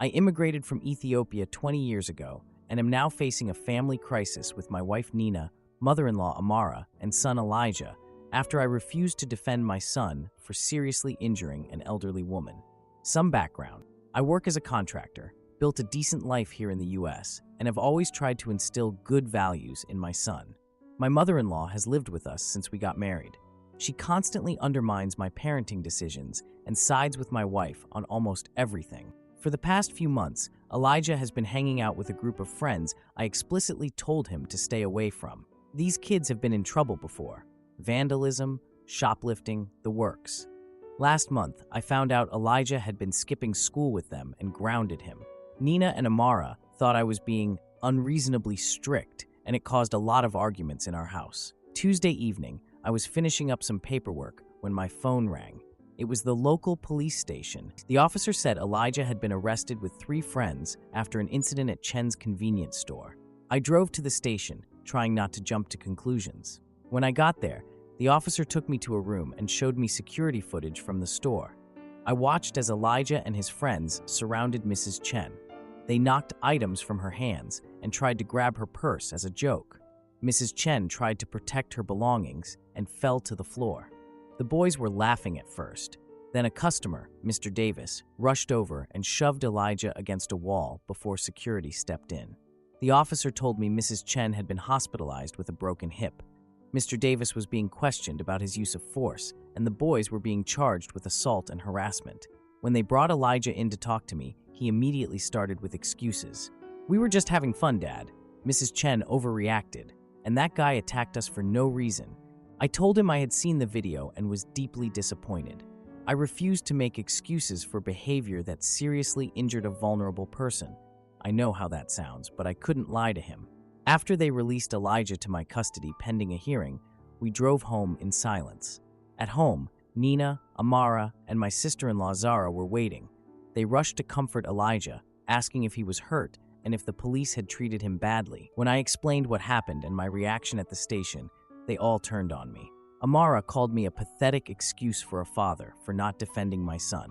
I immigrated from Ethiopia 20 years ago and am now facing a family crisis with my wife Nina, mother-in-law Amara, and son Elijah after I refused to defend my son for seriously injuring an elderly woman. Some background. I work as a contractor, built a decent life here in the US, and have always tried to instill good values in my son. My mother-in-law has lived with us since we got married. She constantly undermines my parenting decisions and sides with my wife on almost everything. For the past few months, Elijah has been hanging out with a group of friends I explicitly told him to stay away from. These kids have been in trouble before. Vandalism, shoplifting, the works. Last month, I found out Elijah had been skipping school with them and grounded him. Nina and Amara thought I was being unreasonably strict, and it caused a lot of arguments in our house. Tuesday evening, I was finishing up some paperwork when my phone rang. It was the local police station. The officer said Elijah had been arrested with 3 friends after an incident at Chen's convenience store. I drove to the station, trying not to jump to conclusions. When I got there, the officer took me to a room and showed me security footage from the store. I watched as Elijah and his friends surrounded Mrs. Chen. They knocked items from her hands and tried to grab her purse as a joke. Mrs. Chen tried to protect her belongings and fell to the floor. The boys were laughing at first. Then a customer, Mr. Davis, rushed over and shoved Elijah against a wall before security stepped in. The officer told me Mrs. Chen had been hospitalized with a broken hip. Mr. Davis was being questioned about his use of force, and the boys were being charged with assault and harassment. When they brought Elijah in to talk to me, he immediately started with excuses. "We were just having fun, Dad." Mrs. Chen overreacted, and that guy attacked us for no reason. I told him I had seen the video and was deeply disappointed. I refused to make excuses for behavior that seriously injured a vulnerable person. I know how that sounds, but I couldn't lie to him. After they released Elijah to my custody pending a hearing, we drove home in silence. At home, Nina, Amara, and my sister-in-law Zara were waiting. They rushed to comfort Elijah, asking if he was hurt and if the police had treated him badly. When I explained what happened and my reaction at the station, they all turned on me. Amara called me a pathetic excuse for a father for not defending my son.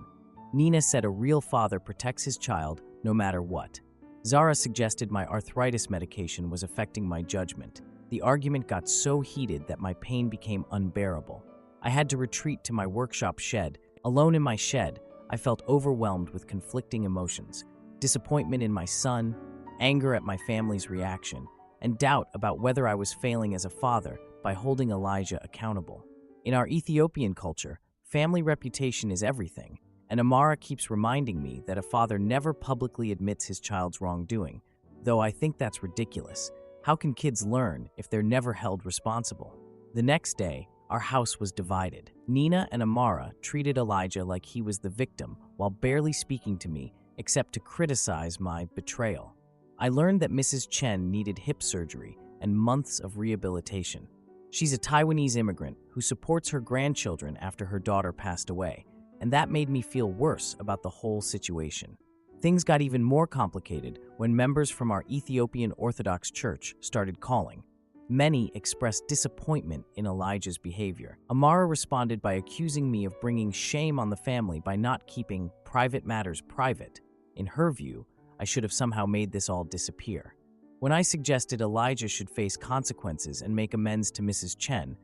Nina said a real father protects his child no matter what. Zara suggested my arthritis medication was affecting my judgment. The argument got so heated that my pain became unbearable. I had to retreat to my workshop shed. Alone in my shed, I felt overwhelmed with conflicting emotions: disappointment in my son, anger at my family's reaction, and doubt about whether I was failing as a father by holding Elijah accountable. In our Ethiopian culture, family reputation is everything, and Amara keeps reminding me that a father never publicly admits his child's wrongdoing, though I think that's ridiculous. How can kids learn if they're never held responsible? The next day, our house was divided. Nina and Amara treated Elijah like he was the victim while barely speaking to me except to criticize my betrayal. I learned that Mrs. Chen needed hip surgery and months of rehabilitation. She's a Taiwanese immigrant who supports her grandchildren after her daughter passed away, and that made me feel worse about the whole situation. Things got even more complicated when members from our Ethiopian Orthodox Church started calling. Many expressed disappointment in Elijah's behavior. Amara responded by accusing me of bringing shame on the family by not keeping private matters private. In her view, I should have somehow made this all disappear. When I suggested Elijah should face consequences and make amends to Mrs. Chen,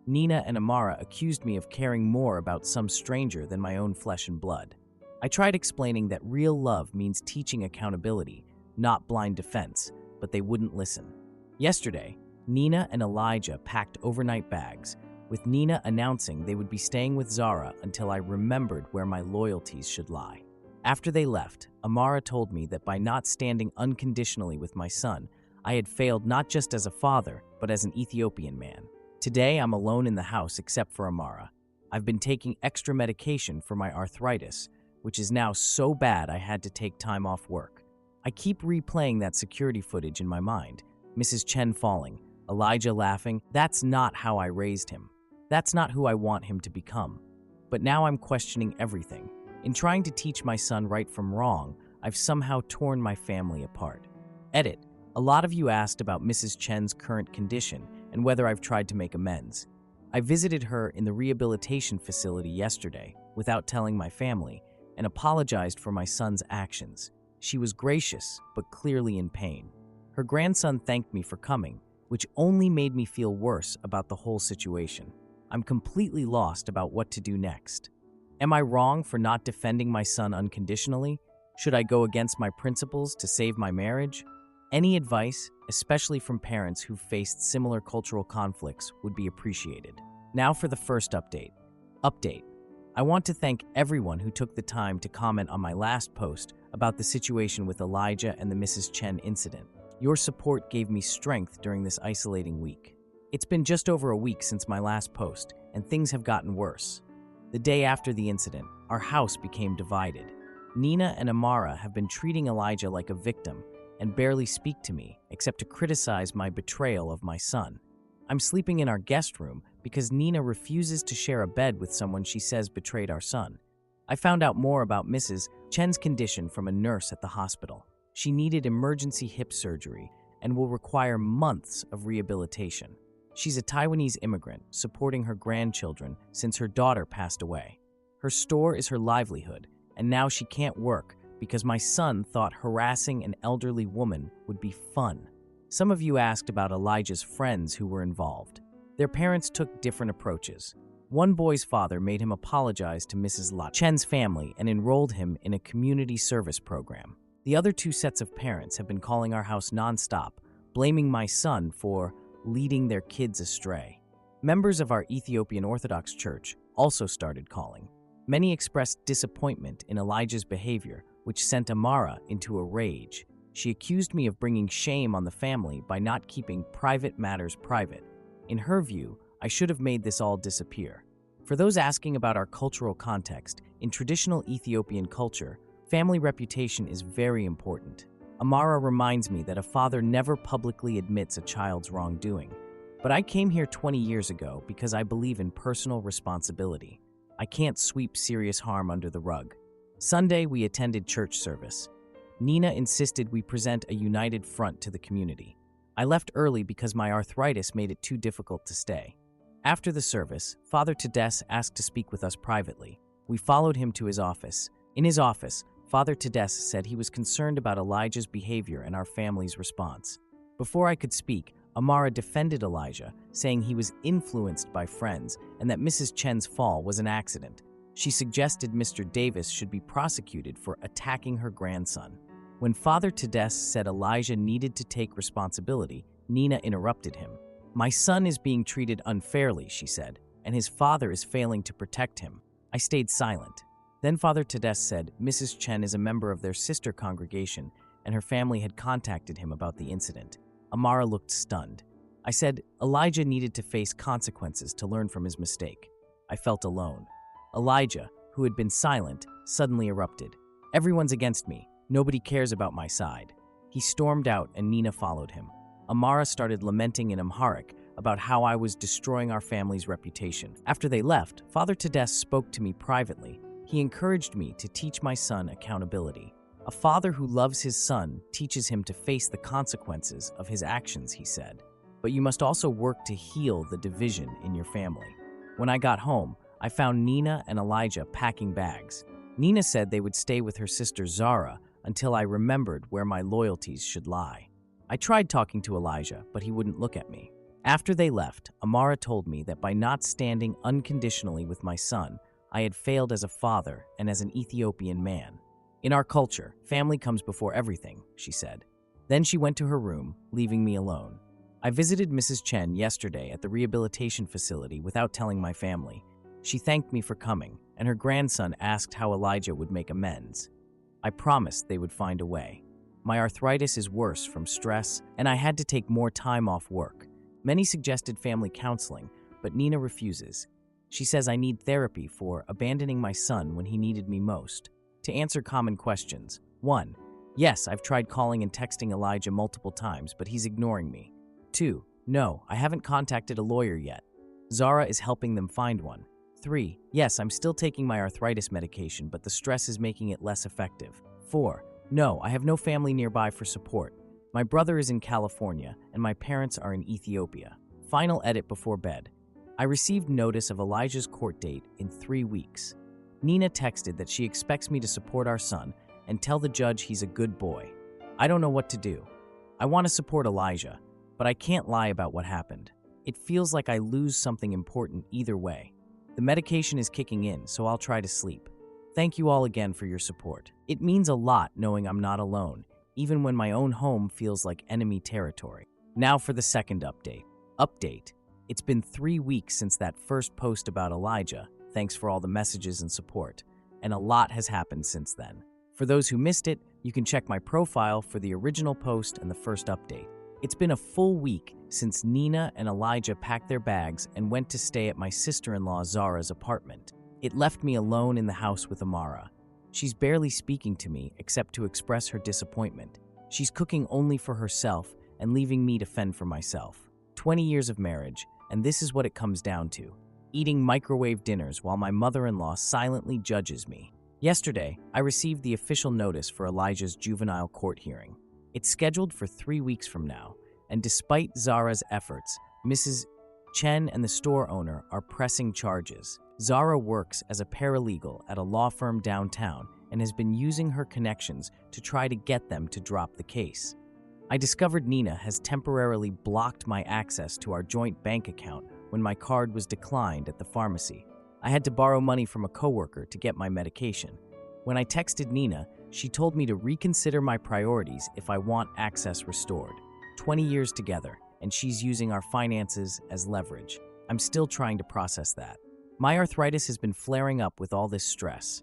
Nina and Amara accused me of caring more about some stranger than my own flesh and blood. I tried explaining that real love means teaching accountability, not blind defense, but they wouldn't listen. Yesterday, Nina and Elijah packed overnight bags, with Nina announcing they would be staying with Zara until I remembered where my loyalties should lie. After they left, Amara told me that by not standing unconditionally with my son, I had failed not just as a father, but as an Ethiopian man. Today, I'm alone in the house except for Amara. I've been taking extra medication for my arthritis, which is now so bad I had to take time off work. I keep replaying that security footage in my mind. Mrs. Chen falling, Elijah laughing. That's not how I raised him. That's not who I want him to become. But now I'm questioning everything. In trying to teach my son right from wrong, I've somehow torn my family apart. Edit. A lot of you asked about Mrs. Chen's current condition and whether I've tried to make amends. I visited her in the rehabilitation facility yesterday without telling my family and apologized for my son's actions. She was gracious, but clearly in pain. Her grandson thanked me for coming, which only made me feel worse about the whole situation. I'm completely lost about what to do next. Am I wrong for not defending my son unconditionally? Should I go against my principles to save my marriage? Any advice, especially from parents who've faced similar cultural conflicts, would be appreciated. Now for the first update. I want to thank everyone who took the time to comment on my last post about the situation with Elijah and the Mrs. Chen incident. Your support gave me strength during this isolating week. It's been just over a week since my last post, and things have gotten worse. The day after the incident, our house became divided. Nina and Amara have been treating Elijah like a victim and barely speak to me except to criticize my betrayal of my son. I'm sleeping in our guest room because Nina refuses to share a bed with someone she says betrayed our son. I found out more about Mrs. Chen's condition from a nurse at the hospital. She needed emergency hip surgery and will require months of rehabilitation. She's a Taiwanese immigrant supporting her grandchildren since her daughter passed away. Her store is her livelihood, and now she can't work because my son thought harassing an elderly woman would be fun. Some of you asked about Elijah's friends who were involved. Their parents took different approaches. One boy's father made him apologize to Mrs. Chen's family and enrolled him in a community service program. The other two sets of parents have been calling our house nonstop, blaming my son for leading their kids astray. Members of our Ethiopian Orthodox Church also started calling. Many expressed disappointment in Elijah's behavior, which sent Amara into a rage. She accused me of bringing shame on the family by not keeping private matters private. In her view, I should have made this all disappear. For those asking about our cultural context, in traditional Ethiopian culture, family reputation is very important. Amara reminds me that a father never publicly admits a child's wrongdoing. But I came here 20 years ago because I believe in personal responsibility. I can't sweep serious harm under the rug. Sunday, we attended church service. Nina insisted we present a united front to the community. I left early because my arthritis made it too difficult to stay. After the service, Father Tedeschi asked to speak with us privately. We followed him to his office. In his office, Father Tedeschi said he was concerned about Elijah's behavior and our family's response. Before I could speak, Amara defended Elijah, saying he was influenced by friends and that Mrs. Chen's fall was an accident. She suggested Mr. Davis should be prosecuted for attacking her grandson. When Father Tedeschi said Elijah needed to take responsibility, Nina interrupted him. "My son is being treated unfairly," she said, "and his father is failing to protect him." I stayed silent. Then Father Tedeschi said Mrs. Chen is a member of their sister congregation and her family had contacted him about the incident. Amara looked stunned. I said Elijah needed to face consequences to learn from his mistake. I felt alone. Elijah, who had been silent, suddenly erupted. "Everyone's against me. Nobody cares about my side." He stormed out and Nina followed him. Amara started lamenting in Amharic about how I was destroying our family's reputation. After they left, Father Tedeschi spoke to me privately. He encouraged me to teach my son accountability. "A father who loves his son teaches him to face the consequences of his actions," he said. "But you must also work to heal the division in your family." When I got home, I found Nina and Elijah packing bags. Nina said they would stay with her sister Zara until I remembered where my loyalties should lie. I tried talking to Elijah, but he wouldn't look at me. After they left, Amara told me that by not standing unconditionally with my son, I had failed as a father and as an Ethiopian man. "In our culture, family comes before everything," she said. Then she went to her room, leaving me alone. I visited Mrs. Chen yesterday at the rehabilitation facility without telling my family. She thanked me for coming, and her grandson asked how Elijah would make amends. I promised they would find a way. My arthritis is worse from stress, and I had to take more time off work. Many suggested family counseling, but Nina refuses. She says I need therapy for abandoning my son when he needed me most. To answer common questions. 1. Yes, I've tried calling and texting Elijah multiple times, but he's ignoring me. 2. No, I haven't contacted a lawyer yet. Zara is helping them find one. 3. Yes, I'm still taking my arthritis medication, but the stress is making it less effective. 4. No, I have no family nearby for support. My brother is in California, and my parents are in Ethiopia. Final edit before bed. I received notice of Elijah's court date in 3 weeks. Nina texted that she expects me to support our son, and tell the judge he's a good boy. I don't know what to do. I want to support Elijah, but I can't lie about what happened. It feels like I lose something important either way. The medication is kicking in, so I'll try to sleep. Thank you all again for your support. It means a lot knowing I'm not alone, even when my own home feels like enemy territory. Now for the second update. It's been 3 weeks since that first post about Elijah. Thanks for all the messages and support. And a lot has happened since then. For those who missed it, you can check my profile for the original post and the first update. It's been a full week since Nina and Elijah packed their bags and went to stay at my sister-in-law Zara's apartment. It left me alone in the house with Amara. She's barely speaking to me except to express her disappointment. She's cooking only for herself and leaving me to fend for myself. 20 years of marriage, and this is what it comes down to. Eating microwave dinners while my mother-in-law silently judges me. Yesterday, I received the official notice for Elijah's juvenile court hearing. It's scheduled for 3 weeks from now, and despite Zara's efforts, Mrs. Chen and the store owner are pressing charges. Zara works as a paralegal at a law firm downtown and has been using her connections to try to get them to drop the case. I discovered Nina has temporarily blocked my access to our joint bank account when my card was declined at the pharmacy. I had to borrow money from a coworker to get my medication. When I texted Nina, she told me to reconsider my priorities if I want access restored. 20 years together, and she's using our finances as leverage. I'm still trying to process that. My arthritis has been flaring up with all this stress.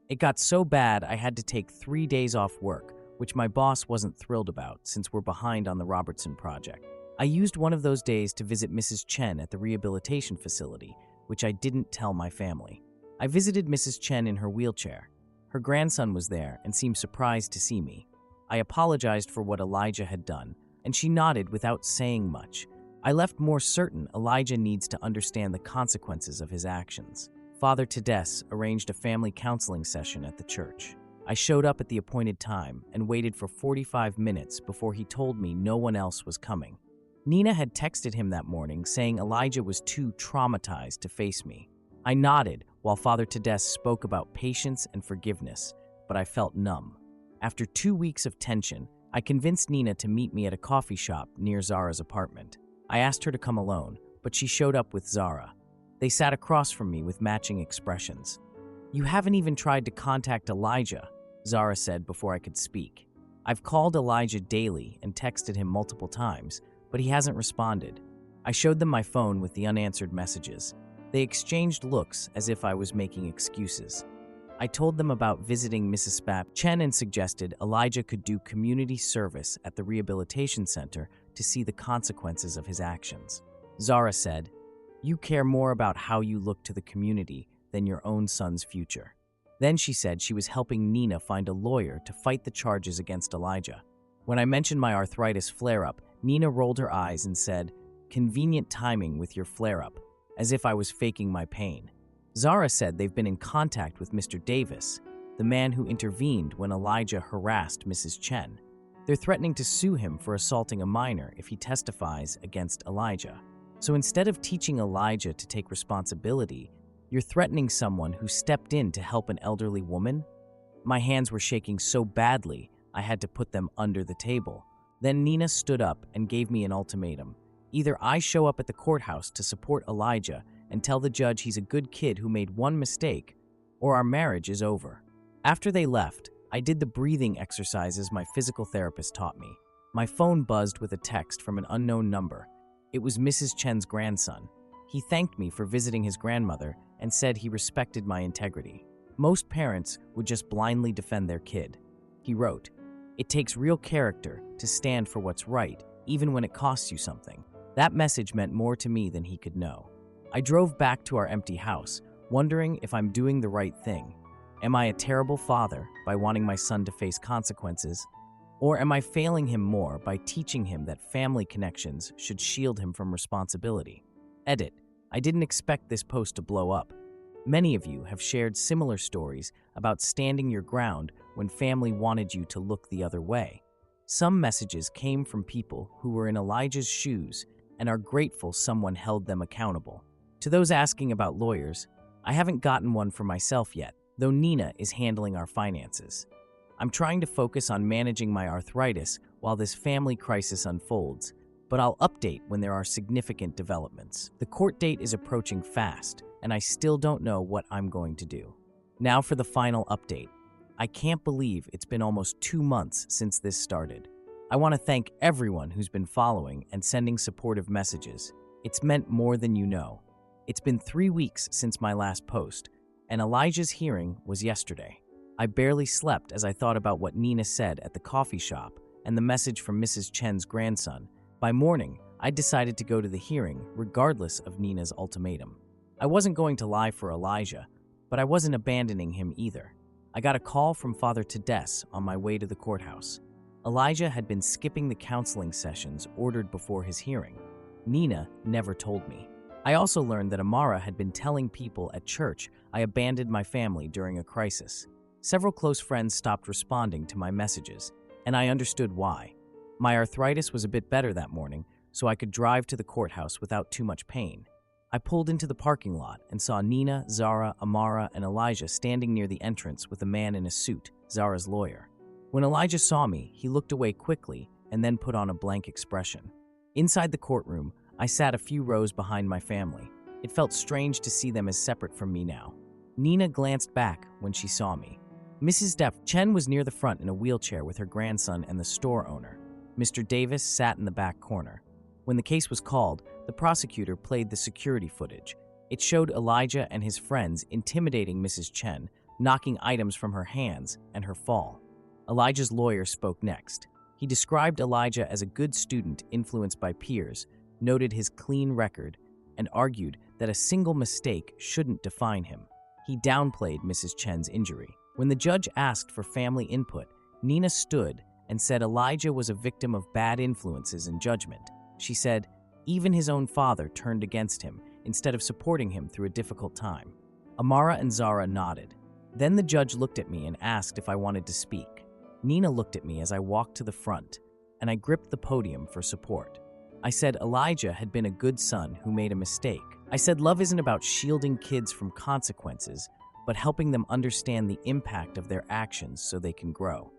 It got so bad I had to take 3 days off work, which my boss wasn't thrilled about since we're behind on the Robertson project. I used one of those days to visit Mrs. Chen at the rehabilitation facility, which I didn't tell my family. I visited Mrs. Chen in her wheelchair. Her grandson was there and seemed surprised to see me. I apologized for what Elijah had done, and she nodded without saying much. I left more certain Elijah needs to understand the consequences of his actions. Father Tedeschi arranged a family counseling session at the church. I showed up at the appointed time and waited for 45 minutes before he told me no one else was coming. Nina had texted him that morning saying Elijah was too traumatized to face me. I nodded while Father Tedeschi spoke about patience and forgiveness, but I felt numb. After 2 weeks of tension, I convinced Nina to meet me at a coffee shop near Zara's apartment. I asked her to come alone, but she showed up with Zara. They sat across from me with matching expressions. "You haven't even tried to contact Elijah," Zara said before I could speak. "I've called Elijah daily and texted him multiple times, but he hasn't responded." I showed them my phone with the unanswered messages. They exchanged looks as if I was making excuses. I told them about visiting Mrs. Chen and suggested Elijah could do community service at the rehabilitation center to see the consequences of his actions. Zara said, "You care more about how you look to the community than your own son's future." Then she said she was helping Nina find a lawyer to fight the charges against Elijah. When I mentioned my arthritis flare-up, Nina rolled her eyes and said, "Convenient timing with your flare-up," as if I was faking my pain. Zara said they've been in contact with Mr. Davis, the man who intervened when Elijah harassed Mrs. Chen. They're threatening to sue him for assaulting a minor if he testifies against Elijah. So instead of teaching Elijah to take responsibility, you're threatening someone who stepped in to help an elderly woman? My hands were shaking so badly, I had to put them under the table. Then Nina stood up and gave me an ultimatum. Either I show up at the courthouse to support Elijah and tell the judge he's a good kid who made one mistake, or our marriage is over. After they left, I did the breathing exercises my physical therapist taught me. My phone buzzed with a text from an unknown number. It was Mrs. Chen's grandson. He thanked me for visiting his grandmother and said he respected my integrity. Most parents would just blindly defend their kid. He wrote, "It takes real character to stand for what's right, even when it costs you something." That message meant more to me than he could know. I drove back to our empty house, wondering if I'm doing the right thing. Am I a terrible father by wanting my son to face consequences? Or am I failing him more by teaching him that family connections should shield him from responsibility? Edit. I didn't expect this post to blow up. Many of you have shared similar stories about standing your ground when family wanted you to look the other way. Some messages came from people who were in Elijah's shoes and are grateful someone held them accountable. To those asking about lawyers, I haven't gotten one for myself yet, though Nina is handling our finances. I'm trying to focus on managing my arthritis while this family crisis unfolds, but I'll update when there are significant developments. The court date is approaching fast, and I still don't know what I'm going to do. Now for the final update. I can't believe it's been almost 2 months since this started. I want to thank everyone who's been following and sending supportive messages. It's meant more than you know. It's been 3 weeks since my last post, and Elijah's hearing was yesterday. I barely slept as I thought about what Nina said at the coffee shop and the message from Mrs. Chen's grandson. By morning, I decided to go to the hearing regardless of Nina's ultimatum. I wasn't going to lie for Elijah, but I wasn't abandoning him either. I got a call from Father Tedeschi on my way to the courthouse. Elijah had been skipping the counseling sessions ordered before his hearing. Nina never told me. I also learned that Amara had been telling people at church I abandoned my family during a crisis. Several close friends stopped responding to my messages, and I understood why. My arthritis was a bit better that morning, so I could drive to the courthouse without too much pain. I pulled into the parking lot and saw Nina, Zara, Amara, and Elijah standing near the entrance with a man in a suit, Zara's lawyer. When Elijah saw me, he looked away quickly and then put on a blank expression. Inside the courtroom, I sat a few rows behind my family. It felt strange to see them as separate from me now. Nina glanced back when she saw me. Mrs. Chen was near the front in a wheelchair with her grandson and the store owner. Mr. Davis sat in the back corner. When the case was called, the prosecutor played the security footage. It showed Elijah and his friends intimidating Mrs. Chen, knocking items from her hands, and her fall. Elijah's lawyer spoke next. He described Elijah as a good student influenced by peers, noted his clean record, and argued that a single mistake shouldn't define him. He downplayed Mrs. Chen's injury. When the judge asked for family input, Nina stood and said Elijah was a victim of bad influences and judgment. She said, even his own father turned against him instead of supporting him through a difficult time. Amara and Zara nodded. Then the judge looked at me and asked if I wanted to speak. Nina looked at me as I walked to the front, and I gripped the podium for support. I said Elijah had been a good son who made a mistake. I said love isn't about shielding kids from consequences, but helping them understand the impact of their actions so they can grow.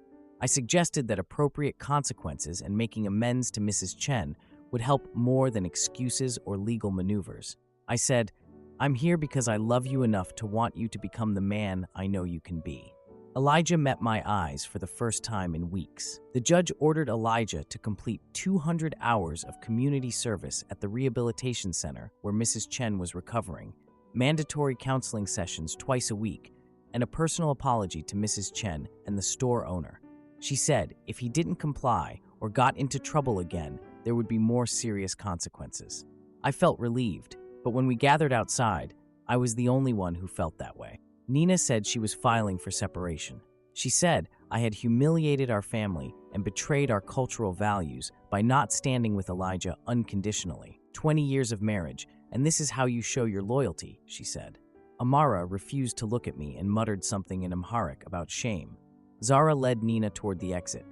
I suggested that appropriate consequences and making amends to Mrs. Chen would help more than excuses or legal maneuvers. I said, I'm here because I love you enough to want you to become the man I know you can be. Elijah met my eyes for the first time in weeks. The judge ordered Elijah to complete 200 hours of community service at the rehabilitation center where Mrs. Chen was recovering, mandatory counseling sessions twice a week, and a personal apology to Mrs. Chen and the store owner. She said if he didn't comply or got into trouble again, there would be more serious consequences. I felt relieved, but when we gathered outside, I was the only one who felt that way. Nina said she was filing for separation. She said I had humiliated our family and betrayed our cultural values by not standing with Elijah unconditionally. 20 years of marriage, and this is how you show your loyalty, she said. Amara refused to look at me and muttered something in Amharic about shame. Zara led Nina toward the exit.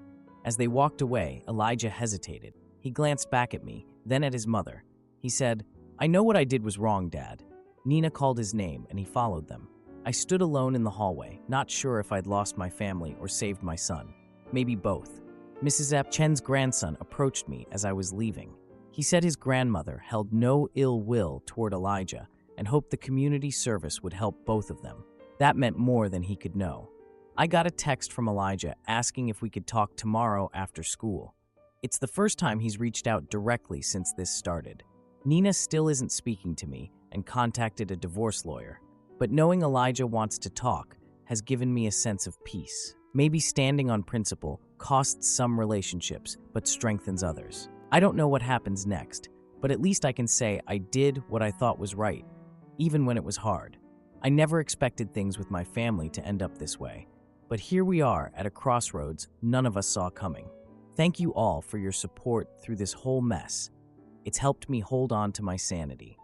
As they walked away, Elijah hesitated. He glanced back at me, then at his mother. He said, I know what I did was wrong, Dad. Nina called his name, and he followed them. I stood alone in the hallway, not sure if I'd lost my family or saved my son. Maybe both. Mrs. Chen's grandson approached me as I was leaving. He said his grandmother held no ill will toward Elijah and hoped the community service would help both of them. That meant more than he could know. I got a text from Elijah asking if we could talk tomorrow after school. It's the first time he's reached out directly since this started. Nina still isn't speaking to me and contacted a divorce lawyer. But knowing Elijah wants to talk has given me a sense of peace. Maybe standing on principle costs some relationships but strengthens others. I don't know what happens next, but at least I can say I did what I thought was right, even when it was hard. I never expected things with my family to end up this way, but here we are at a crossroads none of us saw coming. Thank you all for your support through this whole mess. It's helped me hold on to my sanity.